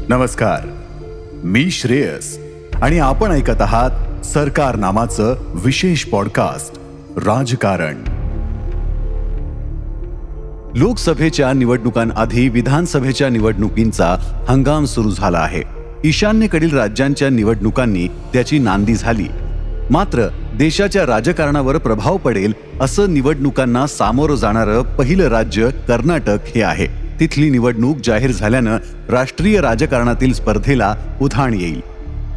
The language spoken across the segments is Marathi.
नमस्कार, मी श्रेयस आणि आपण ऐकत आहात सरकार नामाचं विशेष पॉडकास्ट राजकारण. लोकसभेच्या निवडणुकांआधी विधानसभेच्या निवडणुकींचा हंगाम सुरू झाला आहे. ईशान्येकडील राज्यांच्या निवडणुकांनी त्याची नांदी झाली. मात्र देशाच्या राजकारणावर प्रभाव पडेल असं निवडणुकांना सामोरं जाणारं पहिलं राज्य कर्नाटक हे आहे. तिथली निवडणूक जाहीर झाल्यानं राष्ट्रीय राजकारणातील स्पर्धेला उधाण येईल.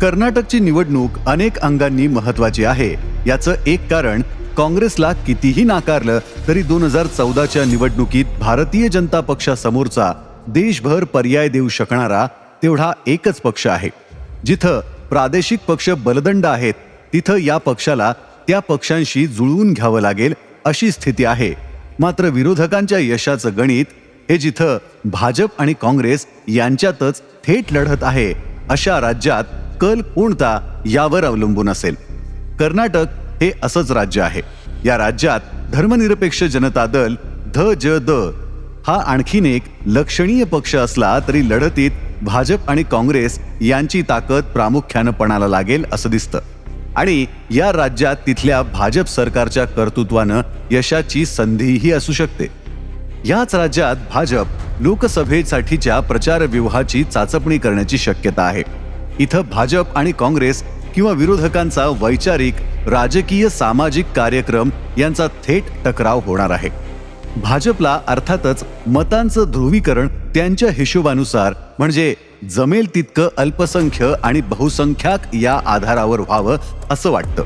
कर्नाटकची निवडणूक अनेक अंगांनी महत्वाची आहे. याचं एक कारण काँग्रेसला कितीही नाकारलं तरी 2014च्या निवडणुकीत भारतीय जनता पक्षासमोरचा देशभर पर्याय देऊ शकणारा तेवढा एकच पक्ष आहे. जिथं प्रादेशिक पक्ष बलदंड आहेत तिथं या पक्षाला त्या पक्षांशी जुळवून घ्यावं लागेल अशी स्थिती आहे. मात्र विरोधकांच्या यशाचं गणित हे जिथं भाजप आणि काँग्रेस यांच्यातच थेट लढत आहे अशा राज्यात कल कोणता यावर अवलंबून असेल. कर्नाटक हे असंच राज्य आहे. या राज्यात धर्मनिरपेक्ष जनता दल धजद हा आणखीन एक लक्षणीय पक्ष असला तरी लढतीत भाजप आणि काँग्रेस यांची ताकद प्रामुख्यानं पणाला लागेल असं दिसतं. आणि या राज्यात तिथल्या भाजप सरकारच्या कर्तृत्वानं यशाची संधीही असू शकते. याच राज्यात भाजप लोकसभेसाठीच्या प्रचार व्यूहाची चाचपणी करण्याची शक्यता आहे. इथं भाजप आणि काँग्रेस किंवा विरोधकांचा वैचारिक, राजकीय, सामाजिक कार्यक्रम यांचा थेट टकराव होणार आहे. भाजपला अर्थातच मतांचं ध्रुवीकरण त्यांच्या हिशोबानुसार म्हणजे जमेल तितकं अल्पसंख्य आणि बहुसंख्याक या आधारावर व्हावं असं वाटतं.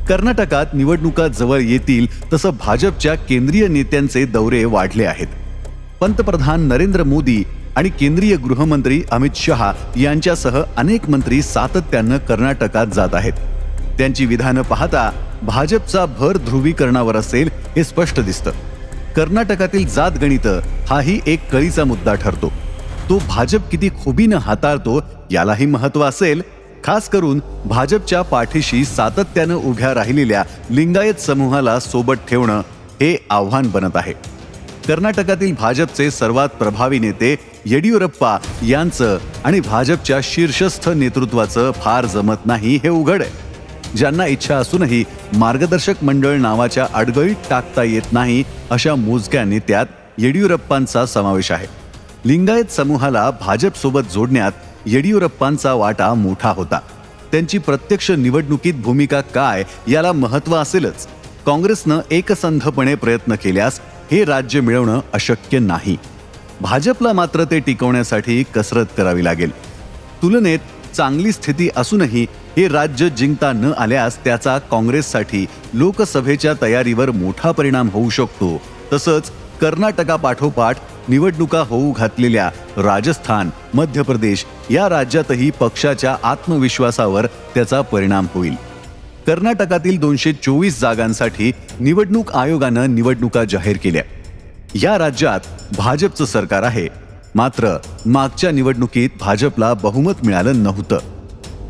कर्नाटकात निवडणुका जवळ येतील तसं भाजपच्या केंद्रीय नेत्यांचे दौरे वाढले आहेत. पंतप्रधान नरेंद्र मोदी आणि केंद्रीय गृहमंत्री अमित शहा यांच्यासह अनेक मंत्री सातत्यानं कर्नाटकात जात आहेत. त्यांची विधानं पाहता भाजपचा भर ध्रुवीकरणावर असेल हे स्पष्ट दिसतं. कर्नाटकातील जातगणित हाही एक कळीचा मुद्दा ठरतो. तो भाजप किती खुबीनं हाताळतो यालाही महत्त्व असेल. खास करून भाजपच्या पाठीशी सातत्यानं उभ्या राहिलेल्या लिंगायत समूहाला सोबत ठेवणं हे आव्हान बनत आहे. कर्नाटकातील भाजपचे सर्वात प्रभावी नेते येडियुरप्पा यांचं आणि भाजपच्या शीर्षस्थ नेतृत्वाचं फार जमत नाही हे उघड आहे. ज्यांना इच्छा असूनही मार्गदर्शक मंडळ नावाच्या अडगळीत टाकता येत नाही अशा मोजक्या नेत्यात येडियुरप्पांचा समावेश आहे. लिंगायत समूहाला भाजपसोबत जोडण्यात येडियुरप्पांचा वाटा मोठा होता. त्यांची प्रत्यक्ष निवडणुकीत भूमिका काय याला महत्त्व असेलच. काँग्रेसनं एकसंधपणे प्रयत्न केल्यास हे राज्य मिळवणं अशक्य नाही. भाजपला मात्र ते टिकवण्यासाठी कसरत करावी लागेल. तुलनेत चांगली स्थिती असूनही हे राज्य जिंकता न आल्यास त्याचा काँग्रेससाठी लोकसभेच्या तयारीवर मोठा परिणाम होऊ शकतो. तसंच कर्नाटकापाठोपाठ निवडणुका होऊ घातलेल्या राजस्थान, मध्य प्रदेश या राज्यातही पक्षाच्या आत्मविश्वासावर त्याचा परिणाम होईल. कर्नाटकातील 224 जागांसाठी निवडणूक आयोगानं निवडणुका जाहीर केल्या. या राज्यात भाजपचं सरकार आहे. मात्र मागच्या निवडणुकीत भाजपला बहुमत मिळालं नव्हतं.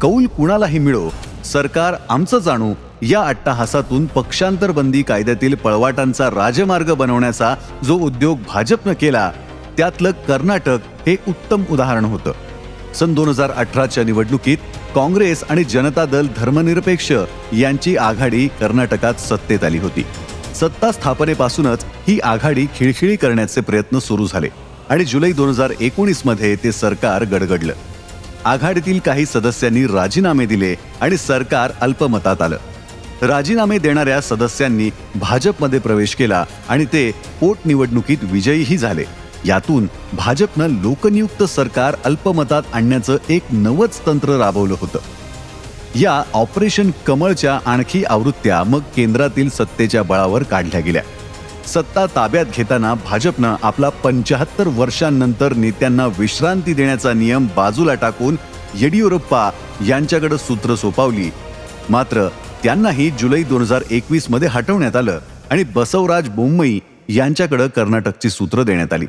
कौल कुणालाही मिळो, सरकार आमचंच आणू या अट्टाहासातून पक्षांतरबंदी कायद्यातील पळवाटांचा राजमार्ग बनवण्याचा जो उद्योग भाजपनं केला त्यातलं कर्नाटक हे उत्तम उदाहरण होतं. सन 2018च्या निवडणुकीत काँग्रेस आणि जनता दल धर्मनिरपेक्ष यांची आघाडी कर्नाटकात सत्तेत आली होती. सत्ता स्थापनेपासूनच ही आघाडी खिळखिळी करण्याचे प्रयत्न सुरू झाले आणि जुलै 2019 मध्ये ते सरकार गडगडलं. आघाडीतील काही सदस्यांनी राजीनामे दिले आणि सरकार अल्पमतात आलं. राजीनामे देणाऱ्या सदस्यांनी भाजपमध्ये प्रवेश केला आणि ते पोटनिवडणुकीत विजयीही झाले. यातून भाजपनं लोकनियुक्त सरकार अल्पमतात आणण्याचं एक नवच तंत्र राबवलं होतं. या ऑपरेशन कमळच्या आणखी आवृत्त्या मग केंद्रातील सत्तेच्या बळावर काढल्या गेल्या. सत्ता ताब्यात घेताना भाजपनं आपला 75 वर्षांनंतर नेत्यांना विश्रांती देण्याचा नियम बाजूला टाकून येडियुरप्पा यांच्याकडे सूत्र सोपवली. मात्र त्यांनाही जुलै 2021 मध्ये हटवण्यात आलं आणि बसवराज बोम्मई यांच्याकडे कर्नाटकची सूत्र देण्यात आली.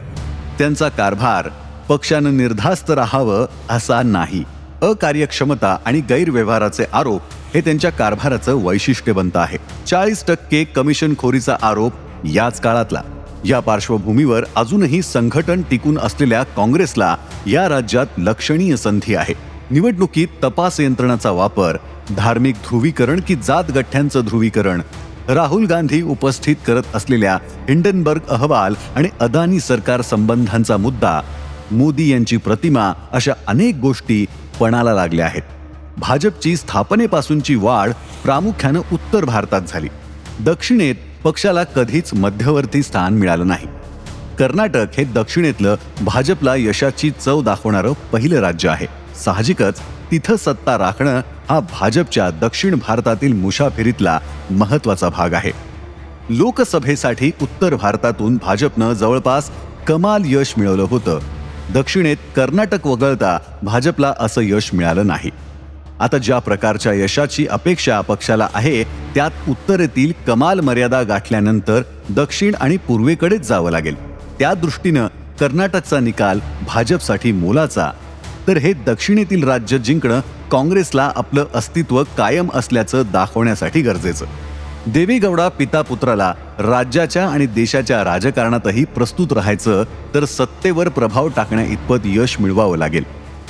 त्यांचा कारभार पक्षानं निर्धास्त राहावं असा नाही. अकार्यक्षमता आणि गैरव्यवहाराचे आरोप हे त्यांच्या कारभाराचं वैशिष्ट्य बनतं आहे. 40% कमिशनखोरीचा आरोप याच काळातला. या पार्श्वभूमीवर अजूनही संघटन टिकून असलेल्या काँग्रेसला या राज्यात लक्षणीय संधी आहे. निवडणुकीत तपास यंत्रणाचा वापर, धार्मिक ध्रुवीकरण की जात गठ्ठ्यांचं ध्रुवीकरण, राहुल गांधी उपस्थित करत असलेल्या हिंडनबर्ग अहवाल आणि अदानी सरकार संबंधांचा मुद्दा, मोदी यांची प्रतिमा, अशा अनेक गोष्टी पणाला लागल्या आहेत. भाजपची स्थापनेपासूनची वाढ प्रामुख्यानं उत्तर भारतात झाली. दक्षिणेत पक्षाला कधीच मध्यवर्ती स्थान मिळालं नाही. कर्नाटक हे दक्षिणेतलं भाजपला यशाची चव दाखवणारं पहिलं राज्य आहे. साहजिकच तिथं सत्ता राखणं हा भाजपच्या दक्षिण भारतातील मुसाफिरीतला महत्वाचा भाग आहे. लोकसभेसाठी उत्तर भारतातून भाजपनं जवळपास कमाल यश मिळवलं होतं. दक्षिणेत कर्नाटक वगळता भाजपला असं यश मिळालं नाही. आता ज्या प्रकारच्या यशाची अपेक्षा पक्षाला आहे त्यात उत्तरेतील कमाल मर्यादा गाठल्यानंतर दक्षिण आणि पूर्वेकडेच जावं लागेल. त्या दृष्टीनं कर्नाटकचा निकाल भाजपसाठी मोलाचा, तर हे दक्षिणेतील राज्य जिंकणं काँग्रेसला आपलं अस्तित्व कायम असल्याचं दाखवण्यासाठी गरजेचं. देवेगौडा पिता पुत्राला राज्याच्या आणि देशाच्या राजकारणातही प्रस्तुत राहायचं, तर सत्तेवर प्रभाव टाकण्या इतपत यश मिळवावं लागेल.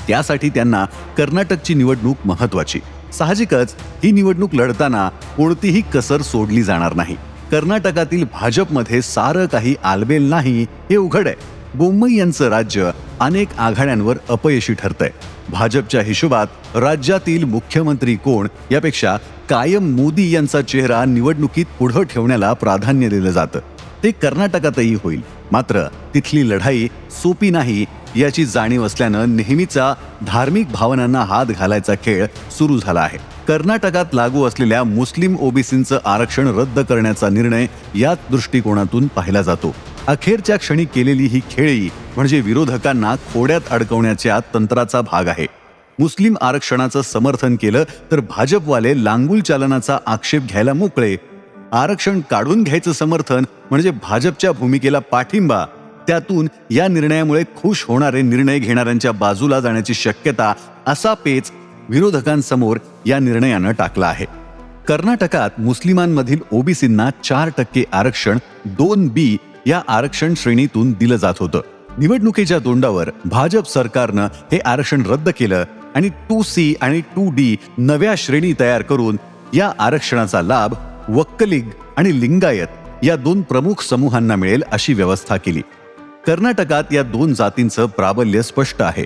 त्यासाठी त्यांना कर्नाटकची निवडणूक महत्वाची. साहजिकच ही निवडणूक लढताना कोणतीही कसर सोडली जाणार नाही. कर्नाटकातील भाजपमध्ये सारं काही आलबेल नाही हे उघड आहे. बोम्मई यांचं राज्य अनेक आघाड्यांवर अपयशी ठरतंय. भाजपच्या हिशोबात राज्यातील मुख्यमंत्री कोण यापेक्षा कायम मोदी यांचा चेहरा निवडणुकीत पुढं ठेवण्याला प्राधान्य दिलं जातं. ते कर्नाटकातही होईल. मात्र तिथली लढाई सोपी नाही याची जाणीव असल्यानं नेहमीचा धार्मिक भावनांना हात घालायचा खेळ सुरू झाला आहे. कर्नाटकात लागू असलेल्या मुस्लिम ओबीसींचं आरक्षण रद्द करण्याचा निर्णय याच दृष्टिकोनातून पाहिला जातो. अखेरच्या क्षणी केलेली ही खेळी म्हणजे विरोधकांना खोड्यात अडकवण्याच्या तंत्राचा भाग आहे. मुस्लिम आरक्षणाचं समर्थन केलं तर भाजपवाले लांगुल चालनाचा आक्षेप घ्यायला मोकळे. आरक्षण काढून घ्यायचं समर्थन म्हणजे भाजपच्या भूमिकेला पाठिंबा. त्यातून या निर्णयामुळे खुश होणारे निर्णय घेणाऱ्यांच्या बाजूला जाण्याची शक्यता, असा पेच विरोधकांसमोर या निर्णयानं टाकला आहे. कर्नाटकात मुस्लिमांमधील ओबीसींना 4% आरक्षण 2B या आरक्षण श्रेणीतून दिलं जात होतं. निवडणुकीच्या तोंडावर भाजप सरकारनं हे आरक्षण रद्द केलं आणि 2C आणि 2D नव्या श्रेणी तयार करून या आरक्षणाचा लाभ वक्कलिग आणि लिंगायत या 2 प्रमुख समूहांना मिळेल अशी व्यवस्था केली. कर्नाटकात या 2 जातींचं प्राबल्य स्पष्ट आहे.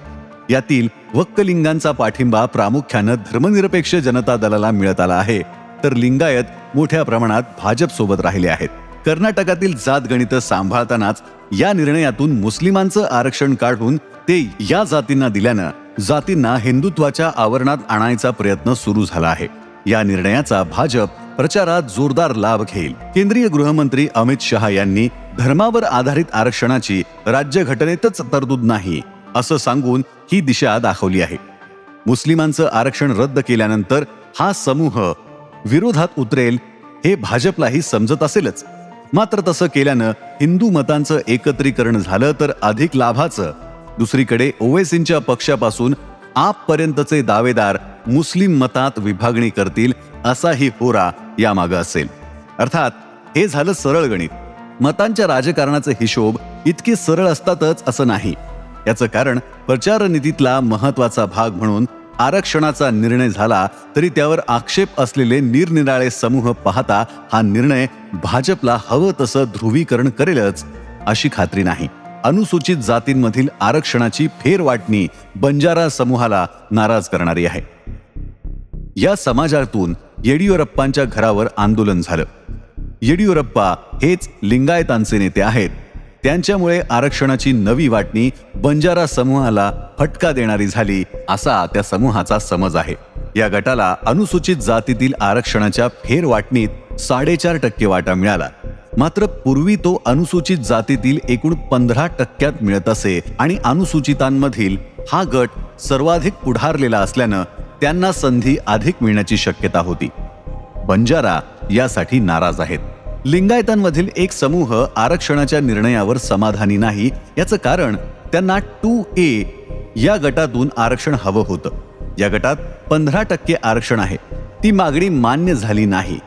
यातील वक्कलिंगांचा पाठिंबा प्रामुख्यानं धर्मनिरपेक्ष जनता दलाला मिळत आला आहे, तर लिंगायत मोठ्या प्रमाणात भाजपसोबत राहिले आहेत. कर्नाटकातील जात गणितं सांभाळतानाच या निर्णयातून मुस्लिमांचं आरक्षण काढून ते या जातींना दिल्यानं जातींना हिंदुत्वाच्या आवरणात आणायचा प्रयत्न सुरू झाला आहे. या निर्णयाचा भाजप प्रचारात जोरदार लाभ घेईल. केंद्रीय गृहमंत्री अमित शहा यांनी धर्मावर आधारित आरक्षणाची राज्यघटनेतच तरतूद नाही असं सांगून ही दिशा दाखवली आहे. मुस्लिमांचं आरक्षण रद्द केल्यानंतर हा समूह विरोधात उतरेल हे भाजपलाही समजत असेलच. मात्र तसं केल्यानं हिंदू मतांचं एकत्रीकरण झालं तर अधिक लाभाचं. दुसरीकडे ओवैसींच्या पक्षापासून आपपर्यंतचे दावेदार मुस्लिम मतात विभागणी करतील असाही होरा यामागं असेल. अर्थात हे झालं सरळ गणित. मतांच्या राजकारणाचे हिशोब इतके सरळ असतातच असं नाही. याचं कारण प्रचारनीतीतला महत्वाचा भाग म्हणून आरक्षणाचा निर्णय झाला तरी त्यावर आक्षेप असलेले निरनिराळे समूह पाहता हा निर्णय भाजपला हवं तसं ध्रुवीकरण करेलच अशी खात्री नाही. अनुसूचित जातींमधील आरक्षणाची फेरवाटणी बंजारा समूहाला नाराज करणारी आहे. या समाजातून येडियुरप्पांच्या घरावर आंदोलन झालं. येडियुरप्पा हेच लिंगायतांचे नेते आहेत. त्यांच्यामुळे आरक्षणाची नवी वाटणी बंजारा समूहाला फटका देणारी झाली असा त्या समूहाचा समज आहे. या गटाला अनुसूचित जातीतील आरक्षणाच्या फेरवाटणीत 4.5% वाटा मिळाला. मात्र पूर्वी तो अनुसूचित जातीतील एकूण 15% मिळत असे आणि अनुसूचितांमधील हा गट सर्वाधिक पुढारलेला असल्यानं त्यांना संधी अधिक मिळण्याची शक्यता होती. बंजारा यासाठी नाराज आहेत. लिंगायतांमधील एक समूह आरक्षणाच्या निर्णयावर समाधानी नाही. याचं कारण त्यांना 2A या गटातून आरक्षण हवं होतं. या गटात 15% आरक्षण आहे. ती मागणी मान्य झाली नाही.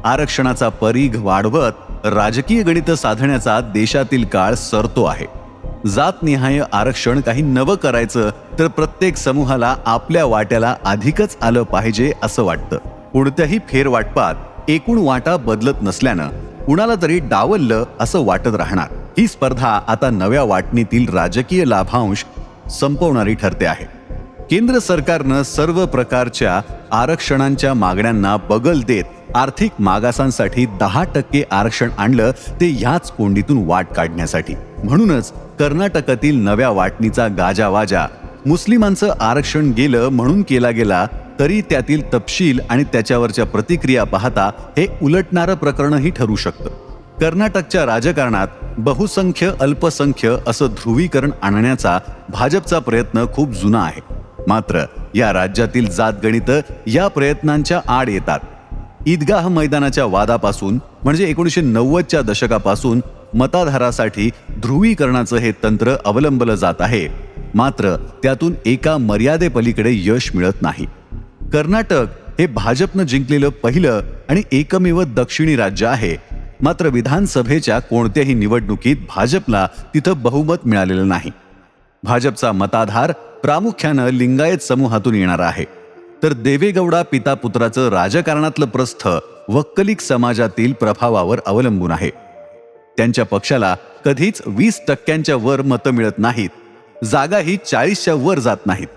आरक्षणाचा परीघ वाढवत राजकीय गणित साधण्याचा देशातील काळ सरतो आहे. जातनिहाय आरक्षण काही नवं करायचं तर प्रत्येक समूहाला आपल्या वाट्याला अधिकच आलं पाहिजे असं वाटतं. कोणत्याही फेरवाटपात एकूण वाटा बदलत नसल्यानं कुणाला तरी डावललं असं वाटत राहणार. ही स्पर्धा आता नव्या वाटणीतील राजकीय लाभांश संपवणारी ठरते आहे. केंद्र सरकारनं सर्व प्रकारच्या आरक्षणांच्या मागण्यांना बगल देत आर्थिक मागासांसाठी 10% आरक्षण आणलं, ते ह्याच कोंडीतून वाट काढण्यासाठी. म्हणूनच कर्नाटकातील नव्या वाटणीचा गाजावाजा मुस्लिमांचं आरक्षण गेलं म्हणून केला गेला, तरी त्यातील तपशील आणि त्याच्यावरच्या प्रतिक्रिया पाहता हे उलटणारं प्रकरणही ठरू शकतं. कर्नाटकच्या राजकारणात बहुसंख्य अल्पसंख्य असं ध्रुवीकरण आणण्याचा भाजपचा प्रयत्न खूप जुना आहे. मात्र या राज्यातील जातगणित या प्रयत्नांच्या आड येतात. ईदगाह मैदानाच्या वादापासून म्हणजे 1990च्या दशकापासून मताधारासाठी ध्रुवीकरणाचं हे तंत्र अवलंबलं जात आहे. मात्र त्यातून एका मर्यादेपलीकडे यश मिळत नाही. कर्नाटक हे भाजपनं जिंकलेलं पहिलं आणि एकमेव दक्षिणी राज्य आहे. मात्र विधानसभेच्या कोणत्याही निवडणुकीत भाजपला तिथं बहुमत मिळालेलं नाही. भाजपचा मताधार प्रामुख्यानं लिंगायत समूहातून येणार आहे. तर देवेगौडा पिता पुत्राचं राजकारणातलं प्रस्थ वक्कलिक समाजातील प्रभावावर अवलंबून आहे. त्यांच्या पक्षाला कधीच 20% वर मतं मिळत नाहीत. जागाही 40च्या वर जात नाहीत.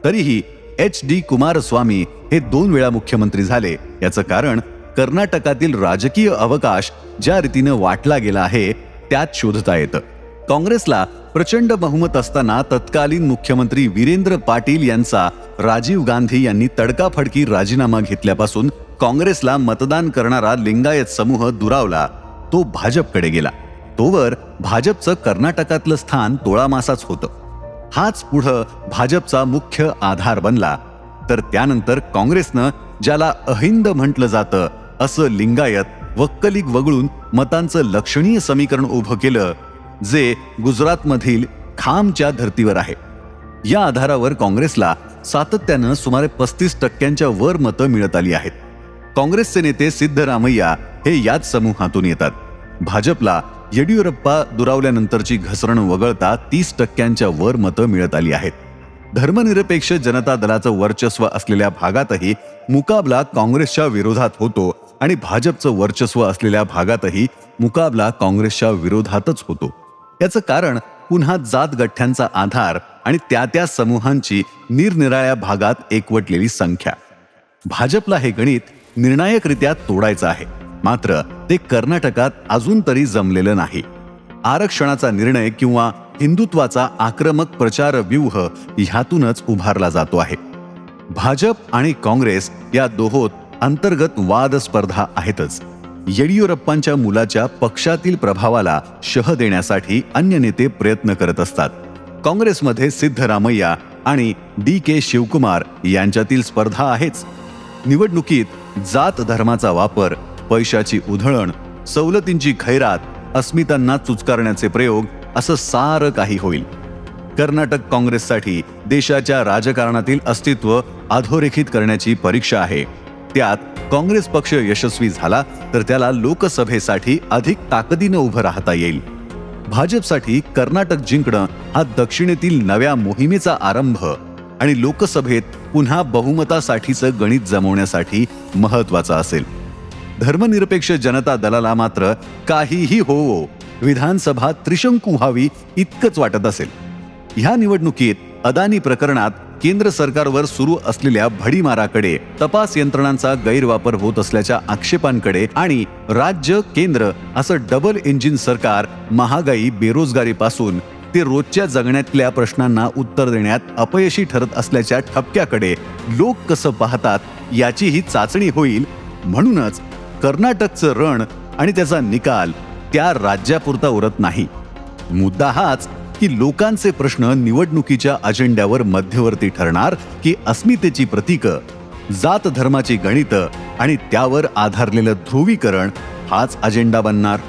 तरीही HD कुमारस्वामी हे 2 वेळा मुख्यमंत्री झाले. याचं कारण कर्नाटकातील राजकीय अवकाश ज्या रीतीनं वाटला गेला आहे त्यात शोधता येतं. काँग्रेसला प्रचंड बहुमत असताना तत्कालीन मुख्यमंत्री वीरेंद्र पाटील यांचा राजीव गांधी यांनी तडकाफडकी राजीनामा घेतल्यापासून काँग्रेसला मतदान करणारा लिंगायत समूह दुरावला. तो भाजपकडे गेला. तोवर भाजपचं कर्नाटकातलं स्थान तोळामासाच होतं. हाच पुढं भाजपचा मुख्य आधार बनला. तर त्यानंतर काँग्रेसनं ज्याला अहिंद म्हटलं जातं असं लिंगायत वक्कलिक वगळून मतांचं लक्षणीय समीकरण उभं केलं, जे गुजरातमधील खामच्या धर्तीवर आहे. या आधारावर काँग्रेसला सातत्यानं सुमारे 35% वर मतं मिळत आली आहेत. काँग्रेसचे नेते सिद्धरामय्या हे याच समूहातून येतात. भाजपला येडियुरप्पा दुरावल्यानंतरची घसरण वगळता 30% वर मतं मिळत आली आहेत. धर्मनिरपेक्ष जनता दलाचं वर्चस्व असलेल्या भागातही मुकाबला काँग्रेसच्या विरोधात होतो आणि भाजपचं वर्चस्व असलेल्या भागातही मुकाबला काँग्रेसच्या विरोधातच होतो. याचं कारण पुन्हा जातगठ्ठ्यांचा आधार आणि त्या समूहांची निरनिराळ्या भागात एकवटलेली संख्या. भाजपला हे गणित निर्णायकरित्या तोडायचं आहे. मात्र ते कर्नाटकात अजून तरी जमलेलं नाही. आरक्षणाचा निर्णय किंवा हिंदुत्वाचा आक्रमक प्रचार व्यूह ह्यातूनच उभारला जातो आहे. भाजप आणि काँग्रेस या दोहोत अंतर्गत वाद स्पर्धा आहेतच. येडियुरप्पांच्या मुलाच्या पक्षातील प्रभावाला शह देण्यासाठी अन्य नेते प्रयत्न करत असतात. काँग्रेसमध्ये सिद्धरामय्या आणि DK शिवकुमार यांच्यातील स्पर्धा आहेच. निवडणुकीत जात धर्माचा वापर, पैशाची उधळण, सवलतींची खैरात, अस्मितांना चुचकारण्याचे प्रयोग असं सारं काही होईल. कर्नाटक काँग्रेससाठी देशाच्या राजकारणातील अस्तित्व अधोरेखित करण्याची परीक्षा आहे. त्यात काँग्रेस पक्ष यशस्वी झाला तर त्याला लोकसभेसाठी अधिक ताकदीनं उभं राहता येईल. भाजपसाठी कर्नाटक जिंकणं हा दक्षिणेतील नव्या मोहिमेचा आरंभ आणि लोकसभेत पुन्हा बहुमतासाठीचं गणित जमवण्यासाठी महत्वाचा असेल. धर्मनिरपेक्ष जनता दलाला मात्र काहीही होवो, विधानसभा त्रिशंकू व्हावी इतकंच वाटत असेल. ह्या निवडणुकीत अदानी प्रकरणात केंद्र सरकारवर सुरू असलेल्या भडीमाराकडे, तपास यंत्रणांचा गैरवापर होत असल्याच्या आक्षेपांकडे आणि राज्य केंद्र असं डबल इंजिन सरकार महागाई, बेरोजगारीपासून ते रोजच्या जगण्यातल्या प्रश्नांना उत्तर देण्यात अपयशी ठरत असल्याच्या ठपक्याकडे लोक कसं पाहतात याची ही चाचणी होईल. म्हणूनच कर्नाटकचं रण आणि त्याचा निकाल त्या राज्यापुरता उरत नाही. मुद्दा हाच की लोकांचे प्रश्न निवडणुकीच्या अजेंड्यावर मध्यवर्ती ठरणार की अस्मितेची प्रतीकं, जात धर्माची गणितं आणि त्यावर आधारलेलं ध्रुवीकरण हाच अजेंडा बनणार.